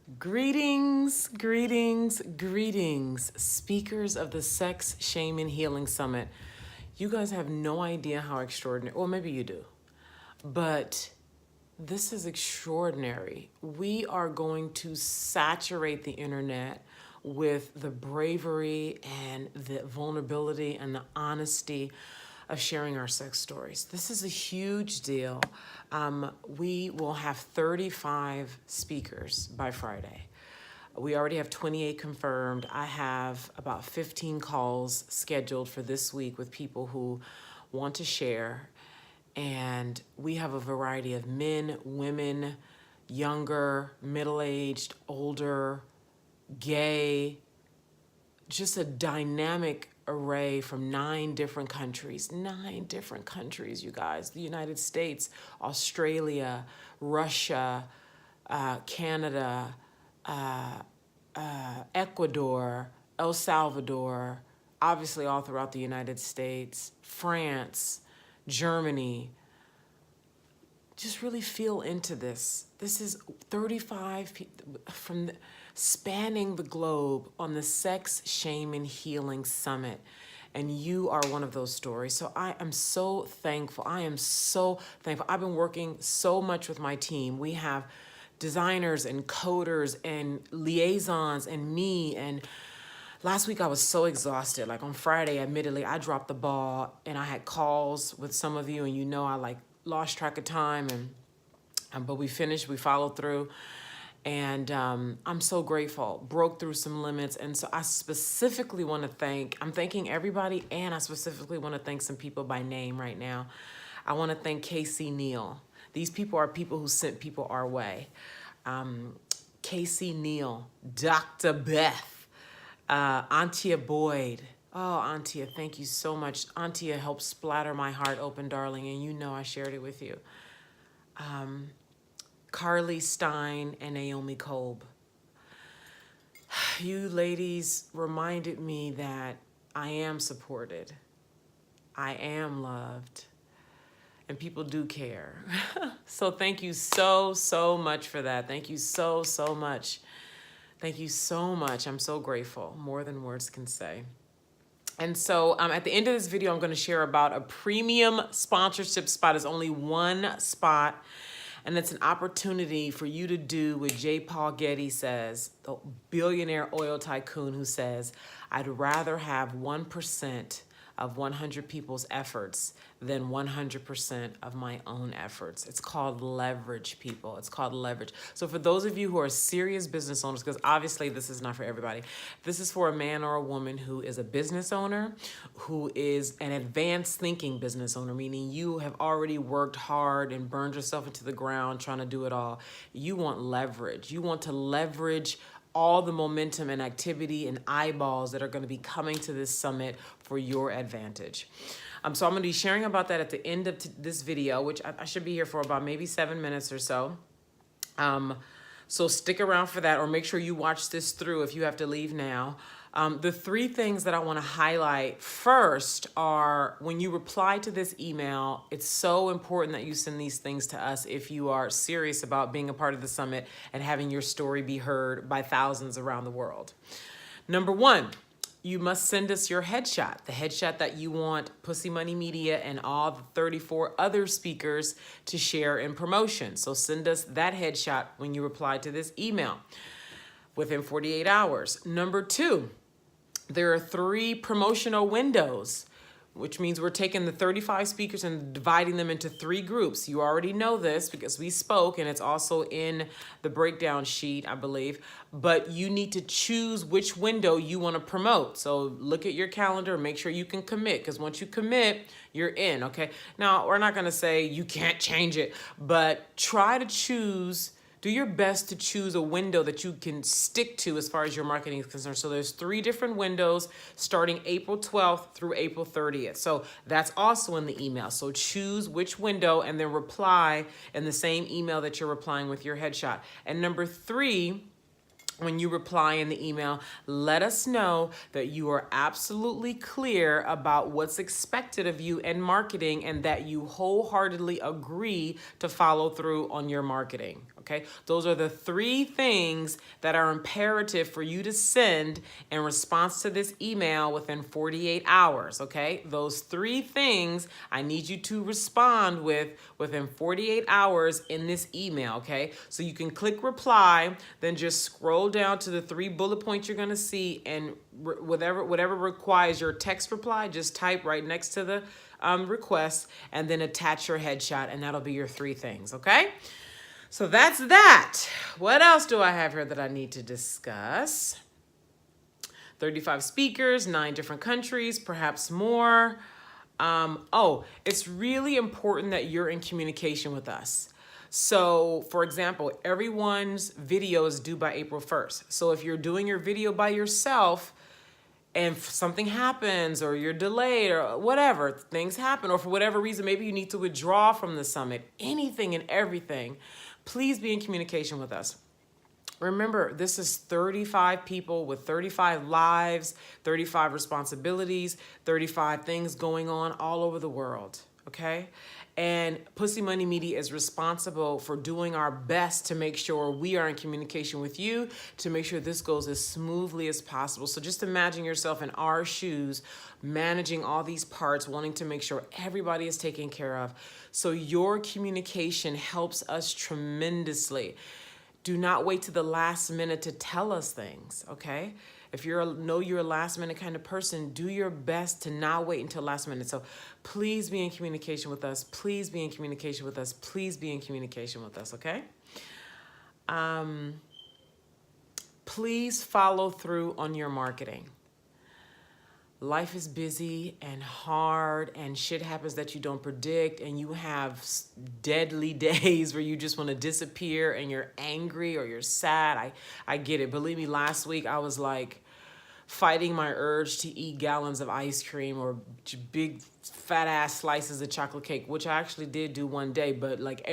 Greetings, greetings, greetings, speakers of the Sex, Shame, and Healing Summit. You guys have no idea how extraordinary, or maybe you do, but this is extraordinary. We are going to saturate the internet with the bravery and the vulnerability and the honesty of sharing our sex stories. This is a huge deal. We will have 35 speakers by Friday. We already have 28 confirmed. I have about 15 calls scheduled for this week with people who want to share. And we have a variety of men, women, younger, middle-aged, older, gay, just a dynamic array from 9 different countries. 9 different countries, you guys. The United States, Australia, Russia, Canada, Ecuador, El Salvador, obviously all throughout the United States, France, Germany. Just really feel into this. This is 35 from spanning the globe on the Sex, Shame, and Healing Summit. And you are one of those stories. So I am so thankful. I am so thankful. I've been working so much with my team. We have designers and coders and liaisons and me. And last week I was so exhausted. Like on Friday, admittedly, I dropped the ball and I had calls with some of you, and I lost track of time, but we finished, we followed through, and I'm so grateful. Broke through some limits, and so I specifically want to I'm thanking everybody, and I specifically want to thank some people by name right now. I want to thank Casey Neal. These people are people who sent people our way. Casey Neal, Dr. Beth, Antia Boyd. Oh, Antia, thank you so much. Antia helped splatter my heart open, darling, and I shared it with you. Carly Stein and Naomi Kolb. You ladies reminded me that I am supported. I am loved. And people do care. So thank you so, so much for that. Thank you so, so much. Thank you so much. I'm so grateful. More than words can say. And so at the end of this video, I'm going to share about a premium sponsorship spot. It's only one spot, and it's an opportunity for you to do what J. Paul Getty says, the billionaire oil tycoon who says, I'd rather have 1% of 100 people's efforts than 100% of my own efforts. It's called leverage, people. It's called leverage. So for those of you who are serious business owners, because obviously this is not for everybody, this is for a man or a woman who is a business owner, who is an advanced thinking business owner, meaning you have already worked hard and burned yourself into the ground trying to do it all. You want leverage. You want to leverage all the momentum and activity and eyeballs that are going to be coming to this summit for your advantage. So I'm going to be sharing about that at the end of this video, which I should be here for about maybe 7 minutes or so. So stick around for that, or make sure you watch this through if you have to leave now. The 3 things that I want to highlight first are, when you reply to this email, it's so important that you send these things to us if you are serious about being a part of the summit and having your story be heard by thousands around the world. Number 1, you must send us your headshot, the headshot that you want Pussy Money Media and all the 34 other speakers to share in promotion. So send us that headshot when you reply to this email within 48 hours. Number 2, there are 3 promotional windows, which means we're taking the 35 speakers and dividing them into 3 groups. You already know this because we spoke, and it's also in the breakdown sheet, I believe. But you need to choose which window you want to promote. So look at your calendar and make sure you can commit, because once you commit, you're in, okay? Now, we're not going to say you can't change it, but try to choose. Do your best to choose a window that you can stick to as far as your marketing is concerned. So there's 3 different windows starting April 12th through April 30th. So that's also in the email. So choose which window and then reply in the same email that you're replying with your headshot. And number 3, when you reply in the email, let us know that you are absolutely clear about what's expected of you in marketing and that you wholeheartedly agree to follow through on your marketing. okay? Those are the 3 things that are imperative for you to send in response to this email within 48 hours, okay? Those 3 things I need you to respond with within 48 hours in this email, okay? So you can click reply, then just scroll down to the 3 bullet points you're gonna see, and whatever requires your text reply, just type right next to the request, and then attach your headshot, and that'll be your 3 things, okay? So that's that. What else do I have here that I need to discuss? 35 speakers, 9 different countries, perhaps more. It's really important that you're in communication with us. So, for example, everyone's video is due by April 1st. So if you're doing your video by yourself and something happens or you're delayed or whatever, things happen, or for whatever reason, maybe you need to withdraw from the summit, anything and everything, please be in communication with us. Remember, this is 35 people with 35 lives, 35 responsibilities, 35 things going on all over the world, okay? And Pussy Money Media is responsible for doing our best to make sure we are in communication with you, to make sure this goes as smoothly as possible. So just imagine yourself in our shoes, managing all these parts, wanting to make sure everybody is taken care of. So your communication helps us tremendously. Do not wait to the last minute to tell us things, okay? If you're a last minute kind of person, do your best to not wait until last minute. So please be in communication with us. Please be in communication with us. Please be in communication with us, okay? Please follow through on your marketing. Life is busy and hard, and shit happens that you don't predict, and you have deadly days where you just want to disappear and you're angry or you're sad. I get it. Believe me, last week I was like fighting my urge to eat gallons of ice cream or big fat ass slices of chocolate cake, which I actually did do one day, but like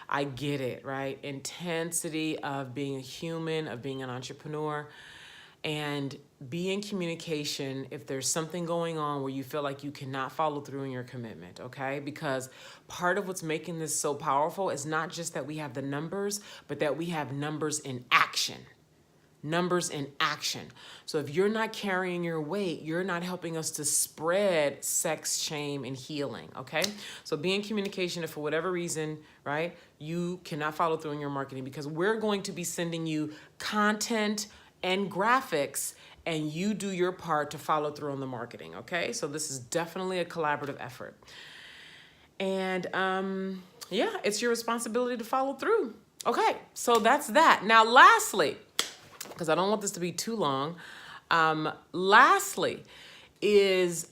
I get it, right? Intensity of being a human, of being an entrepreneur. And be in communication if there's something going on where you feel like you cannot follow through in your commitment, okay? Because part of what's making this so powerful is not just that we have the numbers, but that we have numbers in action. Numbers in action. So if you're not carrying your weight, you're not helping us to spread sex, shame, and healing, okay? So be in communication if for whatever reason, right, you cannot follow through in your marketing, because we're going to be sending you content and graphics, and you do your part to follow through on the marketing, okay? So this is definitely a collaborative effort. And yeah, it's your responsibility to follow through. Okay, so that's that. Now, lastly, because I don't want this to be too long, lastly is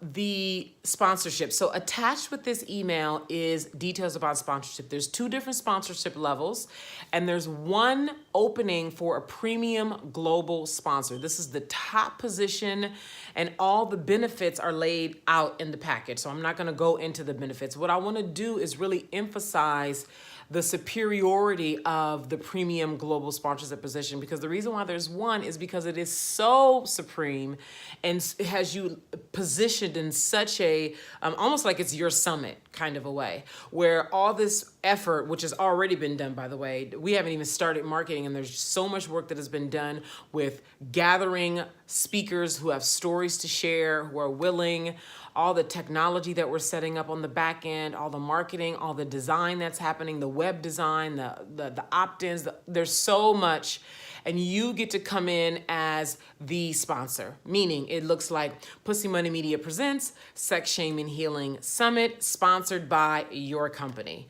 the sponsorship. So attached with this email is details about sponsorship. There's 2 different sponsorship levels, and there's one opening for a premium global sponsor. This is the top position, and all the benefits are laid out in the package. So I'm not gonna go into the benefits. What I wanna do is really emphasize the superiority of the premium global sponsorship position, because the reason why there's one is because it is so supreme and it has you positioned in such a, almost like it's your summit kind of a way, where all this effort, which has already been done, by the way, we haven't even started marketing, and there's so much work that has been done with gathering speakers who have stories to share, who are willing, all the technology that we're setting up on the back end, all the marketing, all the design that's happening, the web design, the opt-ins, there's so much. And you get to come in as the sponsor, meaning it looks like Pussy Money Media presents Sex, Shame, and Healing Summit, sponsored by your company.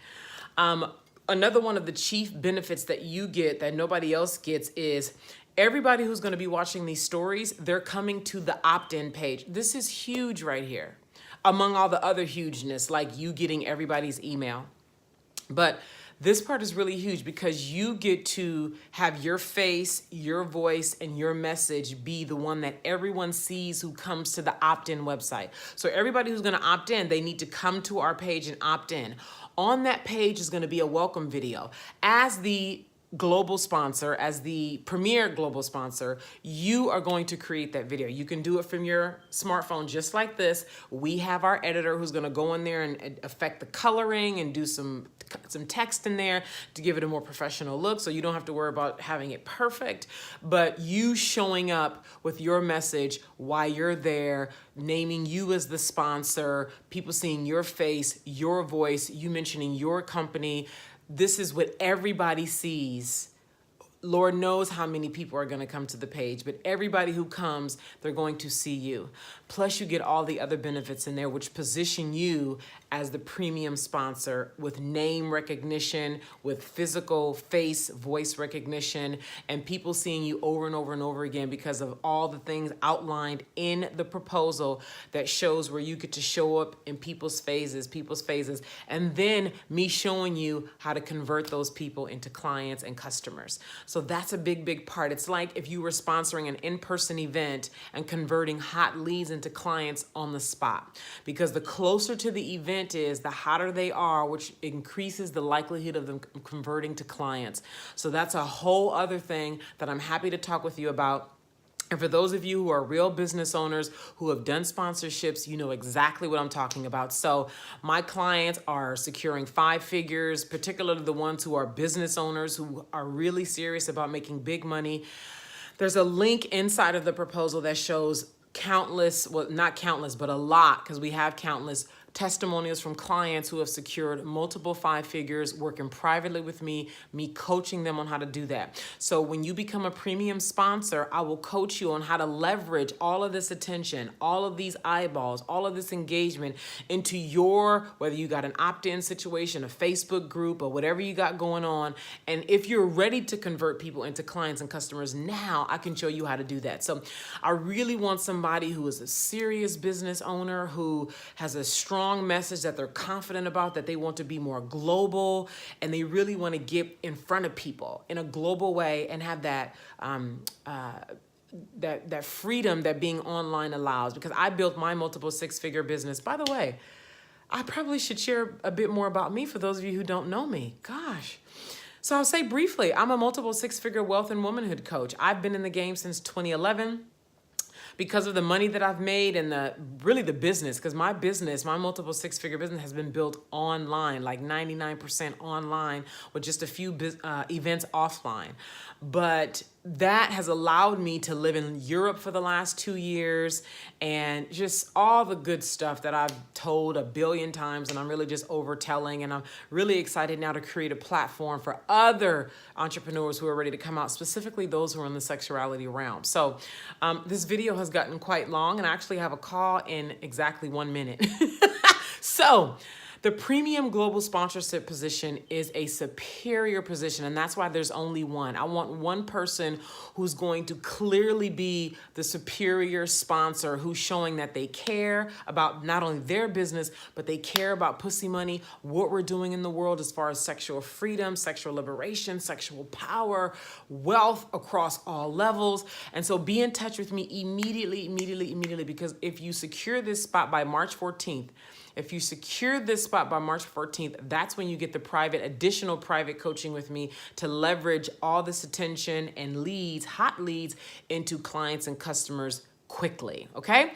Another one of the chief benefits that you get that nobody else gets is everybody who's going to be watching these stories, they're coming to the opt-in page. This is huge right here, among all the other hugeness, like you getting everybody's email. But this part is really huge because you get to have your face, your voice, and your message be the one that everyone sees who comes to the opt-in website. So everybody who's going to opt in, they need to come to our page and opt in. On that page is going to be a welcome video. As the global sponsor, as the premier global sponsor, you are going to create that video. You can do it from your smartphone just like this. We have our editor who's going to go in there and affect the coloring and do some text in there to give it a more professional look, so you don't have to worry about having it perfect, but you showing up with your message, why you're there, naming you as the sponsor, people seeing your face, your voice, you mentioning your company. This is what everybody sees. Lord knows how many people are going to come to the page, but everybody who comes, they're going to see you. Plus, you get all the other benefits in there, which position you as the premium sponsor with name recognition, with physical face, voice recognition, and people seeing you over and over and over again because of all the things outlined in the proposal that shows where you get to show up in people's phases, and then me showing you how to convert those people into clients and customers. So that's a big, big part. It's like if you were sponsoring an in-person event and converting hot leads into clients on the spot. Because the closer to the event is, the hotter they are, which increases the likelihood of them converting to clients. So that's a whole other thing that I'm happy to talk with you about. And for those of you who are real business owners who have done sponsorships, you know exactly what I'm talking about. So my clients are securing 5 figures, particularly the ones who are business owners who are really serious about making big money. There's a link inside of the proposal that shows countless, well, not countless, but a lot, because we have countless testimonials from clients who have secured multiple 5 figures, working privately with me coaching them on how to do that. So when you become a premium sponsor, I will coach you on how to leverage all of this attention, all of these eyeballs, all of this engagement into your, whether you got an opt-in situation, a Facebook group, or whatever you got going on. And if you're ready to convert people into clients and customers now, I can show you how to do that. So I really want somebody who is a serious business owner, who has a strong message that they're confident about, that they want to be more global, and they really want to get in front of people in a global way and have that that freedom that being online allows. Because I built my multiple 6-figure business. By the way, I probably should share a bit more about me for those of you who don't know me. Gosh. So I'll say briefly, I'm a multiple 6-figure wealth and womanhood coach. I've been in the game since 2011. Because of the money that I've made and the business, because my multiple 6-figure business has been built online, like 99% online with just a few events offline. But that has allowed me to live in Europe for the last 2 years, and just all the good stuff that I've told a billion times, and I'm really just overtelling. And I'm really excited now to create a platform for other entrepreneurs who are ready to come out, specifically those who are in the sexuality realm. So this video has gotten quite long, and I actually have a call in exactly 1 minute. So the premium global sponsorship position is a superior position, and that's why there's only one. I want one person who's going to clearly be the superior sponsor, who's showing that they care about not only their business, but they care about Pussy Money, what we're doing in the world as far as sexual freedom, sexual liberation, sexual power, wealth across all levels. And so be in touch with me immediately, because if you secure this spot by March 14th, that's when you get the additional private coaching with me to leverage all this attention and leads, hot leads, into clients and customers quickly, okay?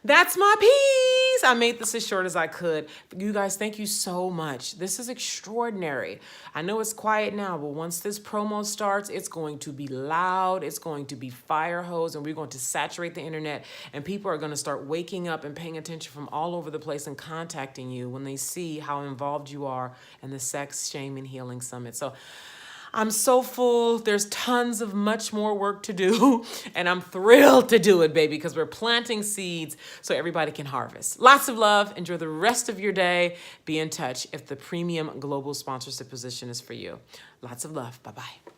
That's my piece. I made this as short as I could. You guys, thank you so much. This is extraordinary. I know it's quiet now, but once this promo starts, it's going to be loud. It's going to be fire hose, and we're going to saturate the internet, and people are going to start waking up and paying attention from all over the place and contacting you when they see how involved you are in the Sex, Shame, and Healing Summit. So I'm so full. There's tons of much more work to do, and I'm thrilled to do it, baby, because we're planting seeds so everybody can harvest. Lots of love. Enjoy the rest of your day. Be in touch if the premium global sponsorship position is for you. Lots of love. Bye-bye.